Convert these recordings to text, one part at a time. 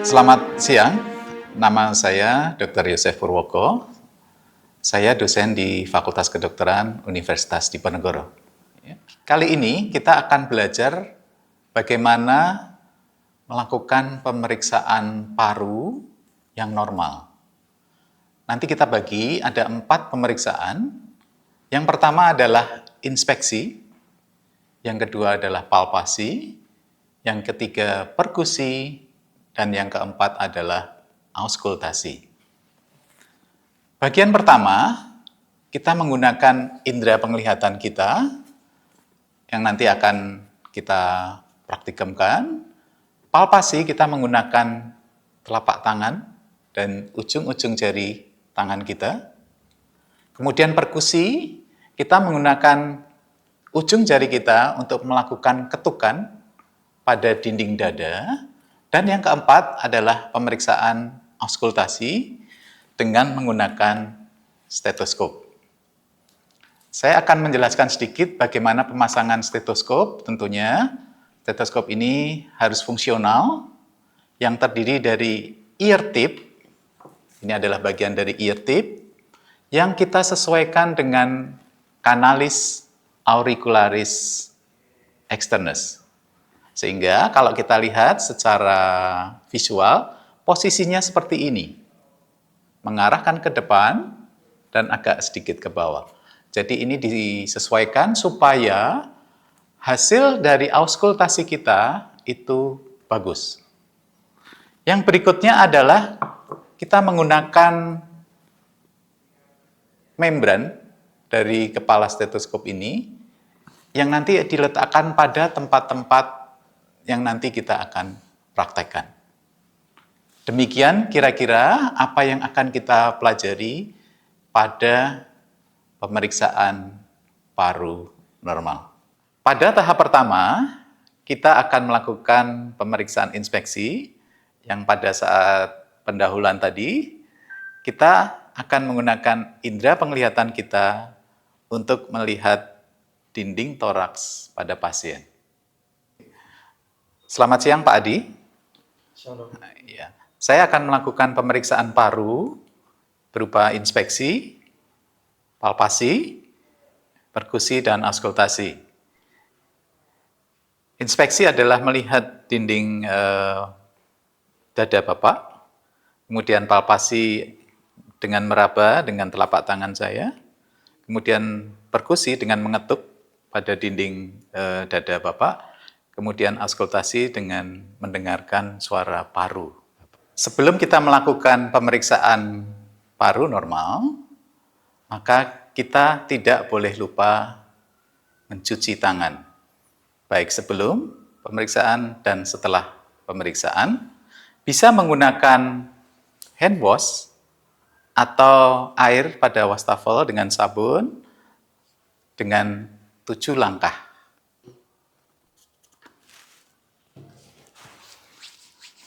Selamat siang, nama saya Dr. Yosef Purwoko. Saya dosen di Fakultas Kedokteran Universitas Diponegoro. Kali ini kita akan belajar bagaimana melakukan pemeriksaan paru yang normal. Nanti kita bagi ada 4 pemeriksaan. Yang pertama adalah inspeksi, yang kedua adalah palpasi, yang ketiga perkusi, dan yang keempat adalah auskultasi. Bagian pertama, kita menggunakan indera penglihatan kita, yang nanti akan kita praktikumkan. Palpasi kita menggunakan telapak tangan dan ujung-ujung jari tangan kita. Kemudian perkusi, kita menggunakan ujung jari kita untuk melakukan ketukan pada dinding dada. Dan yang keempat adalah pemeriksaan auskultasi dengan menggunakan stetoskop. Saya akan menjelaskan sedikit bagaimana pemasangan stetoskop. Tentunya stetoskop ini harus fungsional, yang terdiri dari ear tip. Ini adalah bagian dari ear tip yang kita sesuaikan dengan canalis auricularis externus. Sehingga kalau kita lihat secara visual, posisinya seperti ini. Mengarahkan ke depan dan agak sedikit ke bawah. Jadi ini disesuaikan supaya hasil dari auskultasi kita itu bagus. Yang berikutnya adalah kita menggunakan membran dari kepala stetoskop ini yang nanti diletakkan pada tempat-tempat yang nanti kita akan praktekkan. Demikian kira-kira apa yang akan kita pelajari pada pemeriksaan paru normal. Pada tahap pertama, kita akan melakukan pemeriksaan inspeksi yang pada saat pendahuluan tadi, kita akan menggunakan indera penglihatan kita untuk melihat dinding toraks pada pasien. Selamat siang Pak Adi. Shalom. Ya. Saya akan melakukan pemeriksaan paru berupa inspeksi, palpasi, perkusi, dan auskultasi. Inspeksi adalah melihat dinding dada Bapak, kemudian palpasi dengan meraba dengan telapak tangan saya, kemudian perkusi dengan mengetuk pada dinding dada Bapak, kemudian auskultasi dengan mendengarkan suara paru. Sebelum kita melakukan pemeriksaan paru normal, maka kita tidak boleh lupa mencuci tangan, baik sebelum pemeriksaan dan setelah pemeriksaan. Bisa menggunakan hand wash atau air pada wastafel dengan sabun dengan 7 langkah.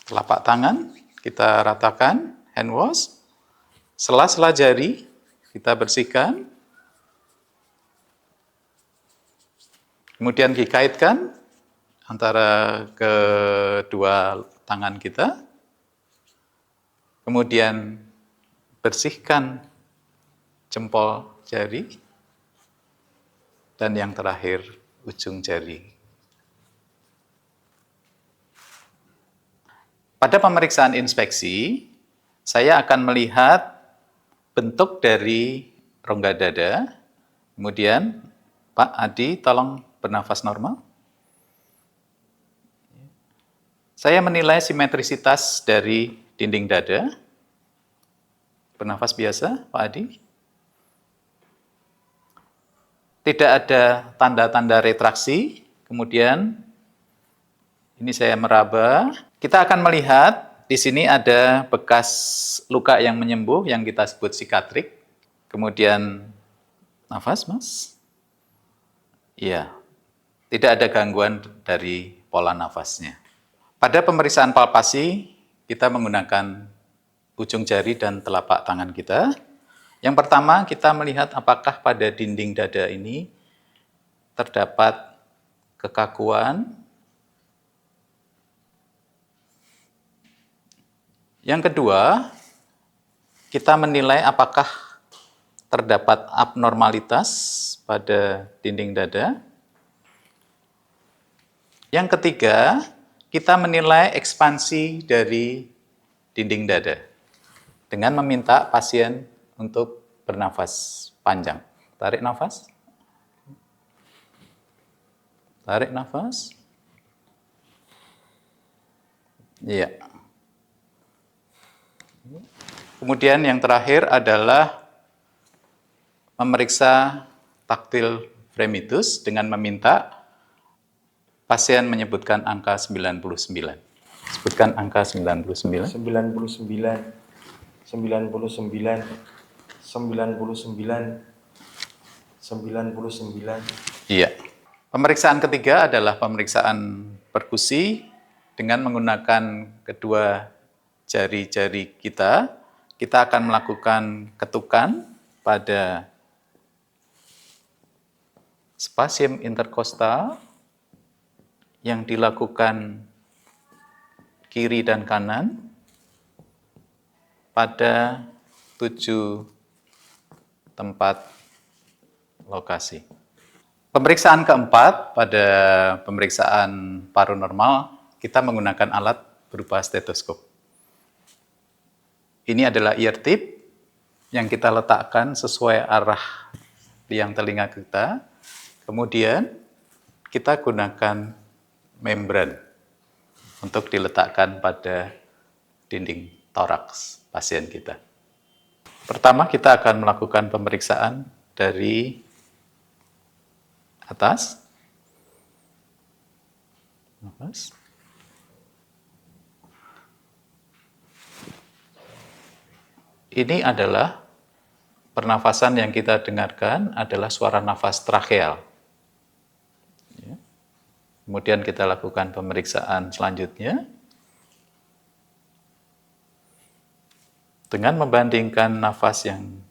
Telapak tangan kita ratakan, hand wash. Sela-sela jari kita bersihkan. Kemudian dikaitkan antara kedua tangan kita. Kemudian bersihkan jempol jari. Dan yang terakhir, ujung jari. Pada pemeriksaan inspeksi, saya akan melihat bentuk dari rongga dada. Kemudian, Pak Adi, tolong bernafas normal. Saya menilai simetrisitas dari dinding dada. Bernafas biasa, Pak Adi. Tidak ada tanda-tanda retraksi. Kemudian, ini saya meraba. Kita akan melihat di sini ada bekas luka yang menyembuh yang kita sebut sikatrik. Kemudian nafas, Mas. Iya. Tidak ada gangguan dari pola nafasnya. Pada pemeriksaan palpasi, kita menggunakan ujung jari dan telapak tangan kita. Yang pertama, kita melihat apakah pada dinding dada ini terdapat kekakuan, Yang kedua, kita menilai apakah terdapat abnormalitas pada dinding dada. Yang ketiga, kita menilai ekspansi dari dinding dada dengan meminta pasien untuk bernafas panjang. Tarik nafas. Tarik nafas. Iya. Kemudian yang terakhir adalah memeriksa taktil fremitus dengan meminta pasien menyebutkan angka 99. Sebutkan angka 99. 99, 99, 99, 99. Iya. Pemeriksaan ketiga adalah pemeriksaan perkusi dengan menggunakan kedua jari-jari kita. Kita akan melakukan ketukan pada spasium interkostal yang dilakukan kiri dan kanan pada 7 tempat lokasi. Pemeriksaan keempat pada pemeriksaan paru normal, kita menggunakan alat berupa stetoskop. Ini adalah ear tip yang kita letakkan sesuai arah liang telinga kita. Kemudian kita gunakan membran untuk diletakkan pada dinding toraks pasien kita. Pertama, kita akan melakukan pemeriksaan dari atas. Nafas. Ini adalah pernafasan yang kita dengarkan adalah suara nafas tracheal. Kemudian kita lakukan pemeriksaan selanjutnya dengan membandingkan nafas yang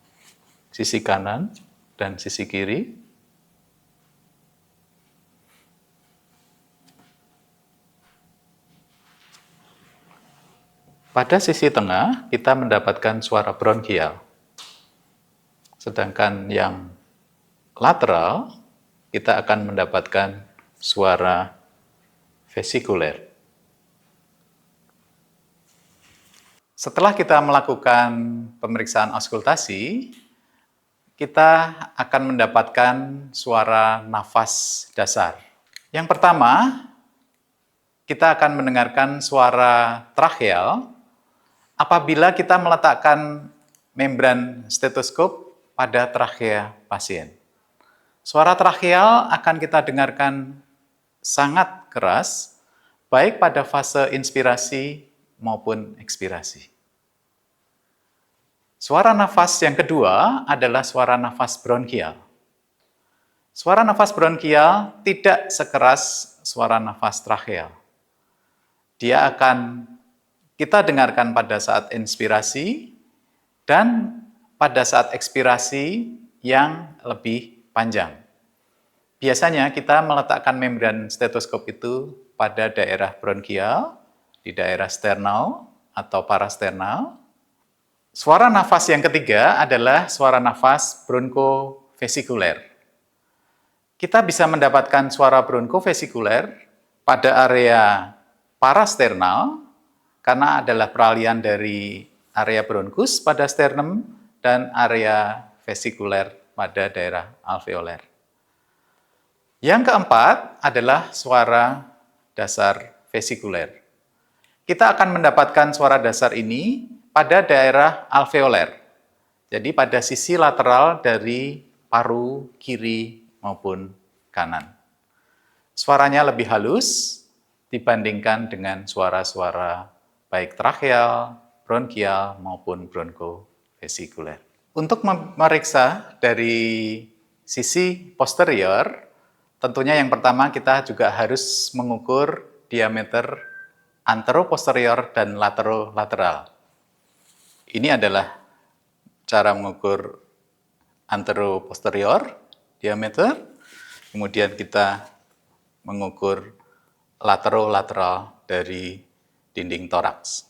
sisi kanan dan sisi kiri. Pada sisi tengah, kita mendapatkan suara bronkial. Sedangkan yang lateral, kita akan mendapatkan suara vesikuler. Setelah kita melakukan pemeriksaan auskultasi, kita akan mendapatkan suara nafas dasar. Yang pertama, kita akan mendengarkan suara tracheal apabila kita meletakkan membran stetoskop pada trachea pasien. Suara tracheal akan kita dengarkan sangat keras, baik pada fase inspirasi maupun ekspirasi. Suara nafas yang kedua adalah suara nafas bronkial. Suara nafas bronkial tidak sekeras suara nafas tracheal. Dia akan kita dengarkan pada saat inspirasi dan pada saat ekspirasi yang lebih panjang. Biasanya kita meletakkan membran stetoskop itu pada daerah bronkial, di daerah sternal atau parasternal. Suara nafas yang ketiga adalah suara nafas bronkofesikuler. Kita bisa mendapatkan suara bronkofesikuler pada area parasternal karena adalah peralihan dari area bronkus pada sternum dan area vesikuler pada daerah alveoler. Yang keempat adalah suara dasar vesikuler. Kita akan mendapatkan suara dasar ini pada daerah alveoler. Jadi pada sisi lateral dari paru kiri maupun kanan. Suaranya lebih halus dibandingkan dengan suara-suara baik tracheal, bronkial, maupun bronkofesikuler. Untuk memeriksa dari sisi posterior, tentunya yang pertama kita juga harus mengukur diameter anteroposterior dan laterolateral. Ini adalah cara mengukur anteroposterior diameter, kemudian kita mengukur laterolateral dari dinding toraks.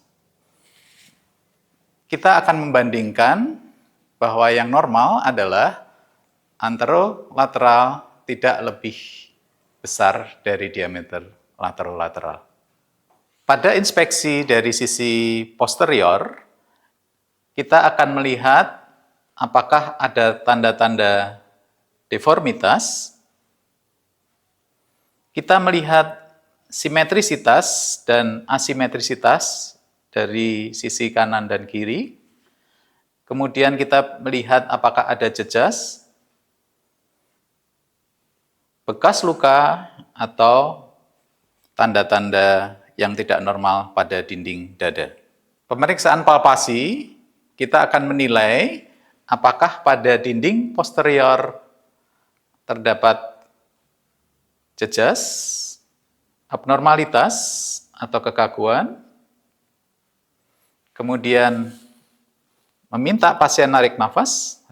kita akan membandingkan bahwa yang normal adalah anterolateral tidak lebih besar dari diameter laterolateral. Pada inspeksi dari sisi posterior, kita akan melihat apakah ada tanda-tanda deformitas. Kita melihat simetrisitas dan asimetrisitas dari sisi kanan dan kiri. Kemudian kita melihat apakah ada jejas, bekas luka, atau tanda-tanda yang tidak normal pada dinding dada. Pemeriksaan palpasi, kita akan menilai apakah pada dinding posterior terdapat jejas, abnormalitas, atau kekakuan. Kemudian meminta pasien narik nafas.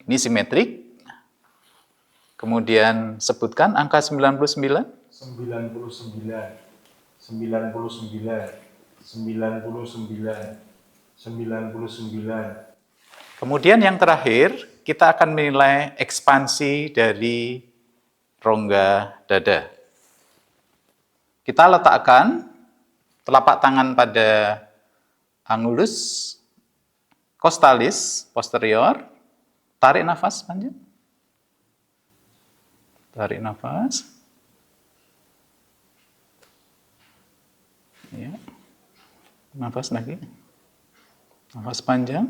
Ini simetrik. Kemudian sebutkan angka 99. 99, 99, 99, 99. Kemudian yang terakhir, kita akan menilai ekspansi dari rongga dada. Kita letakkan telapak tangan pada angulus costalis posterior. Tarik nafas panjang. Tarik nafas. Ya. Nafas lagi. Nafas panjang.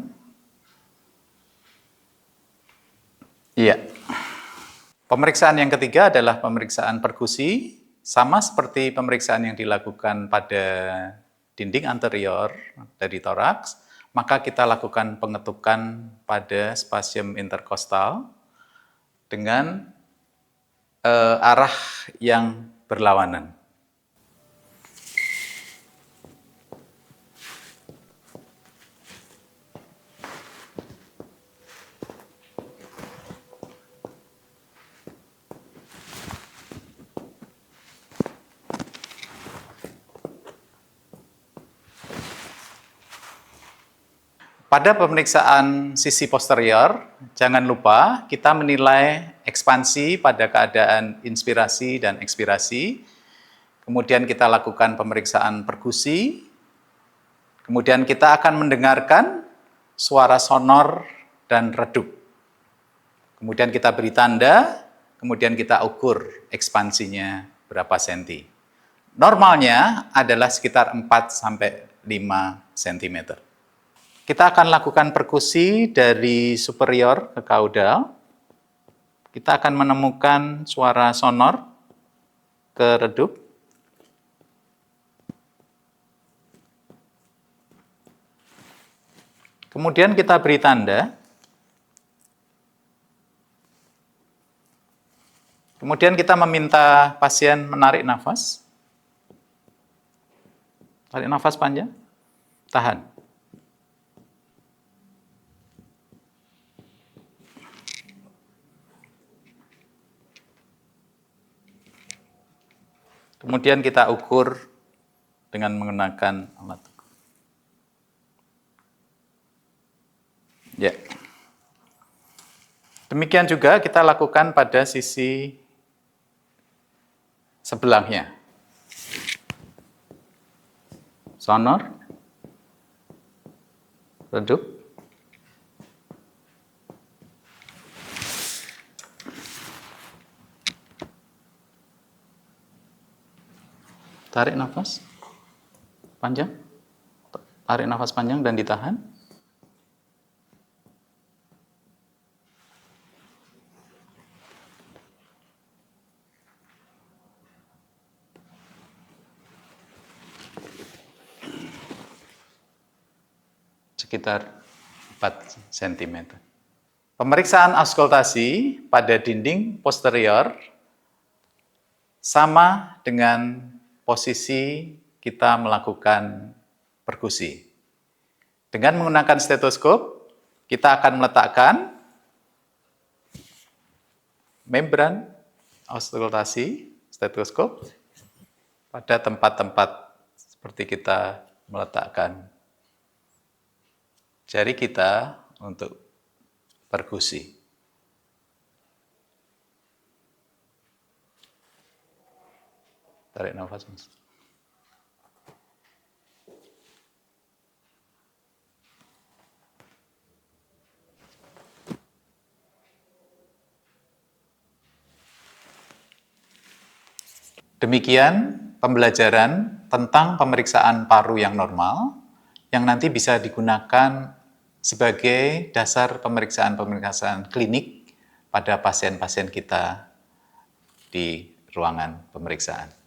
Iya. Pemeriksaan yang ketiga adalah pemeriksaan perkusi, sama seperti pemeriksaan yang dilakukan pada dinding anterior dari toraks, maka kita lakukan pengetukan pada spasium interkostal dengan arah yang berlawanan. Pada pemeriksaan sisi posterior, jangan lupa kita menilai ekspansi pada keadaan inspirasi dan ekspirasi. Kemudian kita lakukan pemeriksaan perkusi. Kemudian kita akan mendengarkan suara sonor dan redup. Kemudian kita beri tanda, kemudian kita ukur ekspansinya berapa senti. Normalnya adalah sekitar 4-5 cm. Kita akan lakukan perkusi dari superior ke kaudal. Kita akan menemukan suara sonor ke redup. Kemudian kita beri tanda. Kemudian kita meminta pasien menarik nafas. Tarik nafas panjang. Tahan. Kemudian kita ukur dengan menggunakan alat ukur. Ya. Demikian juga kita lakukan pada sisi sebelahnya. Sonor, redup, tarik nafas panjang, tarik nafas panjang dan ditahan. Sekitar 4 cm. Pemeriksaan auskultasi pada dinding posterior sama dengan posisi kita melakukan perkusi. Dengan menggunakan stetoskop, kita akan meletakkan membran auskultasi stetoskop pada tempat-tempat seperti kita meletakkan jari kita untuk perkusi. Tarik nafas, Mas. Demikian pembelajaran tentang pemeriksaan paru yang normal, yang nanti bisa digunakan sebagai dasar pemeriksaan-pemeriksaan klinik pada pasien-pasien kita di ruangan pemeriksaan.